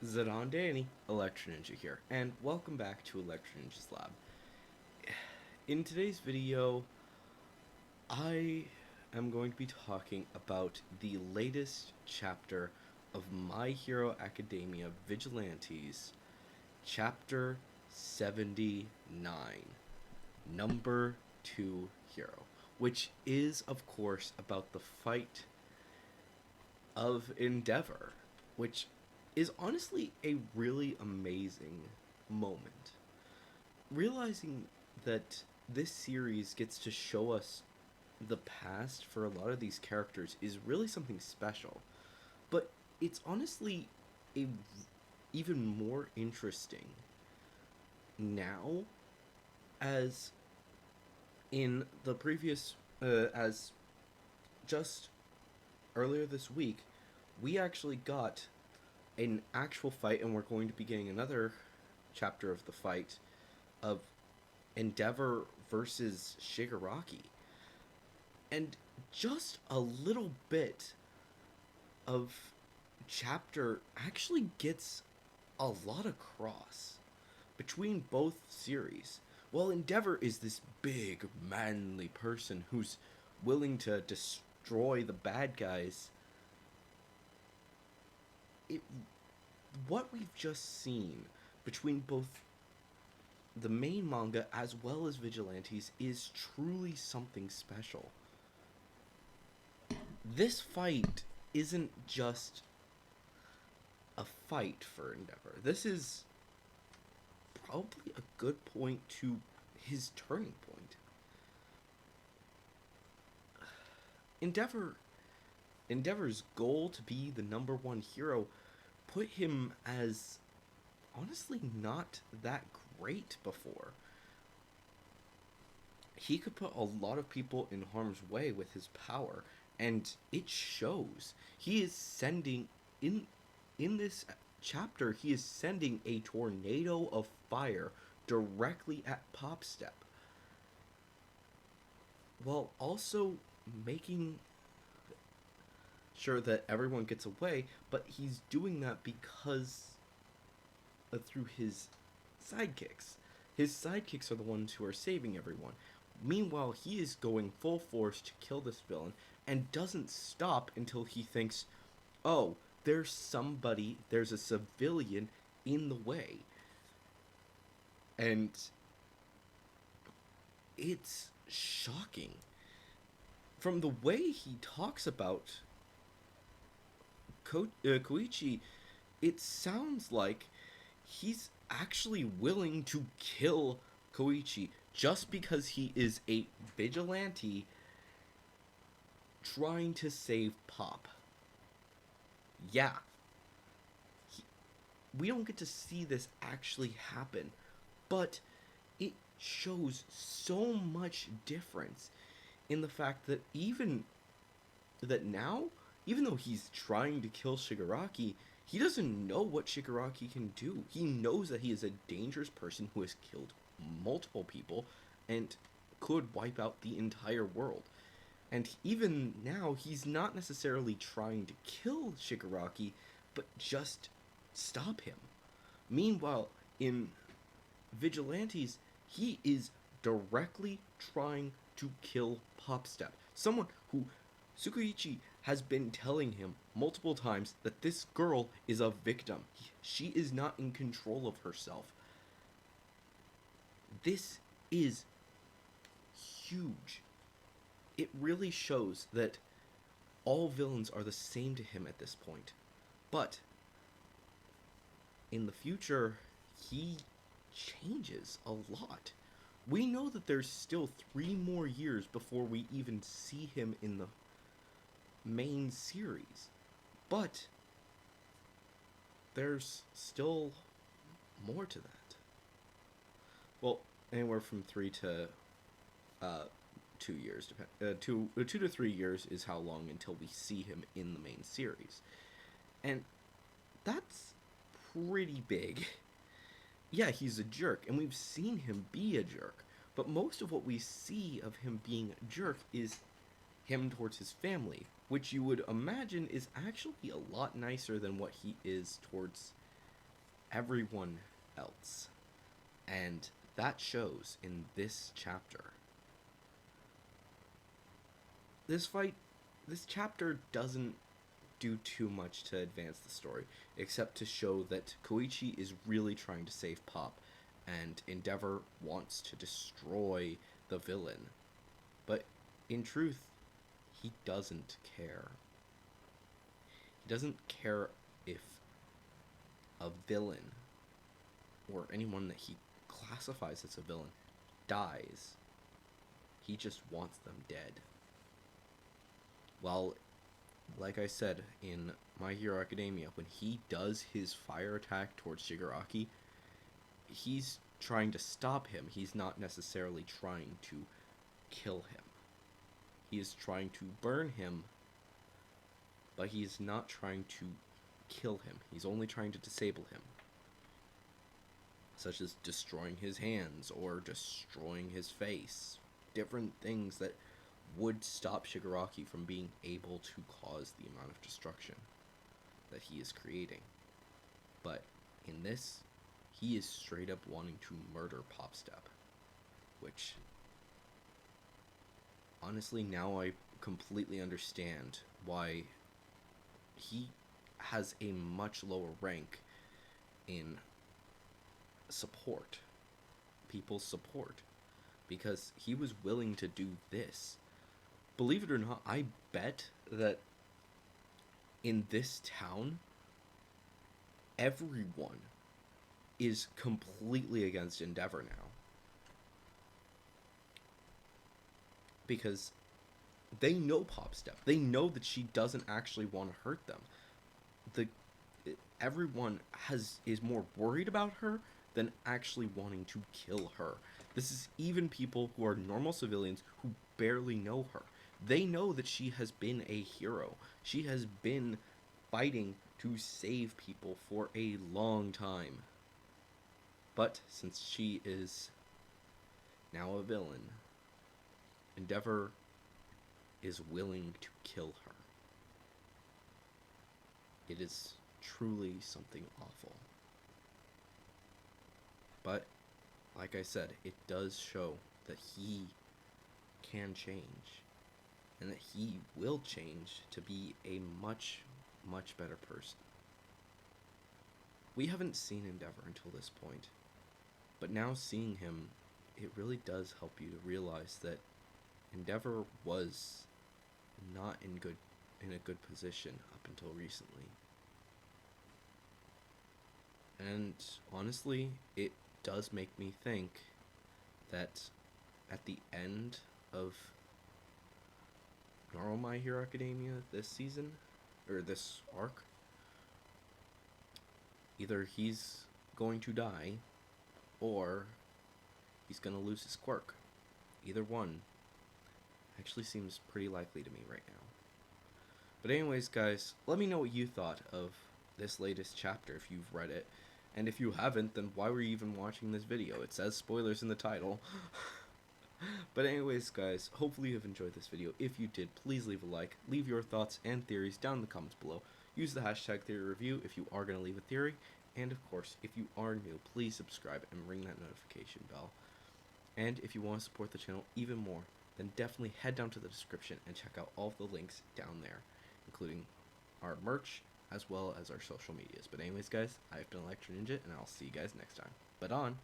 Zidane Danny, Electro Ninja here, and welcome back to Electro Ninja's Lab. In today's video, I am going to be talking about the latest chapter of My Hero Academia Vigilantes, Chapter 79, Number 2 Hero, which is, of course, about the fight of Endeavor, which is honestly a really amazing moment. Realizing that this series gets to show us the past for a lot of these characters is really something special. But it's honestly a even more interesting now, as in the previous as just earlier this week we actually got an actual fight, and we're going to be getting another chapter of the fight of Endeavor versus Shigaraki. And just a little bit of chapter actually gets a lot across between both series. While Endeavor is this big, manly person who's willing to destroy the bad guys, it what we've just seen between both the main manga as well as Vigilantes is truly something special. This fight isn't just a fight for Endeavor. This is probably a good point to his turning point. Endeavor's goal to be the number one hero put him as honestly not that great before. He could put a lot of people in harm's way with his power, and it shows. He is sending in this chapter, he is sending a tornado of fire directly at Popstep, while also making sure that everyone gets away, but he's doing that because through his sidekicks. His sidekicks are the ones who are saving everyone. Meanwhile, he is going full force to kill this villain and doesn't stop until he thinks, oh, there's a civilian in the way. And it's shocking. From the way he talks about Koichi, it sounds like he's actually willing to kill Koichi just because he is a vigilante trying to save Pop. Yeah. We don't get to see this actually happen, but it shows so much difference in the fact that now, even though he's trying to kill Shigaraki, he doesn't know what Shigaraki can do. He knows that he is a dangerous person who has killed multiple people and could wipe out the entire world. And even now, he's not necessarily trying to kill Shigaraki, but just stop him. Meanwhile, in Vigilantes, he is directly trying to kill Popstep. Someone who Tsukuichi has been telling him multiple times that this girl is a victim. She is not in control of herself. This is huge. It really shows that all villains are the same to him at this point. But in the future, he changes a lot. We know that there's still 3 more years before we even see him in the main series, but there's still more to that. Well, anywhere from 3 to 2 years, 2 to 3 years is how long until we see him in the main series, and that's pretty big. Yeah, he's a jerk, and we've seen him be a jerk, but most of what we see of him being a jerk is him towards his family, which you would imagine is actually a lot nicer than what he is towards everyone else. And that shows in this chapter. This chapter doesn't do too much to advance the story, except to show that Koichi is really trying to save Pop, and Endeavor wants to destroy the villain. But in truth, he doesn't care. He doesn't care if a villain, or anyone that he classifies as a villain, dies. He just wants them dead. Well, like I said in My Hero Academia, when he does his fire attack towards Shigaraki, he's trying to stop him. He's not necessarily trying to kill him. He is trying to burn him, but he is not trying to kill him. He's only trying to disable him, such as destroying his hands or destroying his face. Different things that would stop Shigaraki from being able to cause the amount of destruction that he is creating. But in this, he is straight up wanting to murder Popstep, which, honestly, now I completely understand why he has a much lower rank in support, people's support, because he was willing to do this. Believe it or not, I bet that in this town, everyone is completely against Endeavor now. Because they know Popstep. They know that she doesn't actually want to hurt them. Everyone is more worried about her than actually wanting to kill her. This is even people who are normal civilians who barely know her. They know that she has been a hero. She has been fighting to save people for a long time. But since she is now a villain, Endeavor is willing to kill her. It is truly something awful. But, like I said, it does show that he can change, and that he will change to be a much, much better person. We haven't seen Endeavor until this point, but now seeing him, it really does help you to realize that Endeavor was not in a good position up until recently. And honestly, it does make me think that at the end of normal My Hero Academia this season, or this arc, either he's going to die, or he's going to lose his quirk. Either one actually seems pretty likely to me right now. But anyways, guys, let me know what you thought of this latest chapter if you've read it. And if you haven't, then why were you even watching this video? It says spoilers in the title. But anyways, guys, hopefully you've enjoyed this video. If you did, please leave a like. Leave your thoughts and theories down in the comments below. Use the hashtag theoryreview if you are going to leave a theory. And of course, if you are new, please subscribe and ring that notification bell. And if you want to support the channel even more, then definitely head down to the description and check out all of the links down there, including our merch as well as our social medias. But anyways, guys, I've been Electro Ninja, and I'll see you guys next time. But on!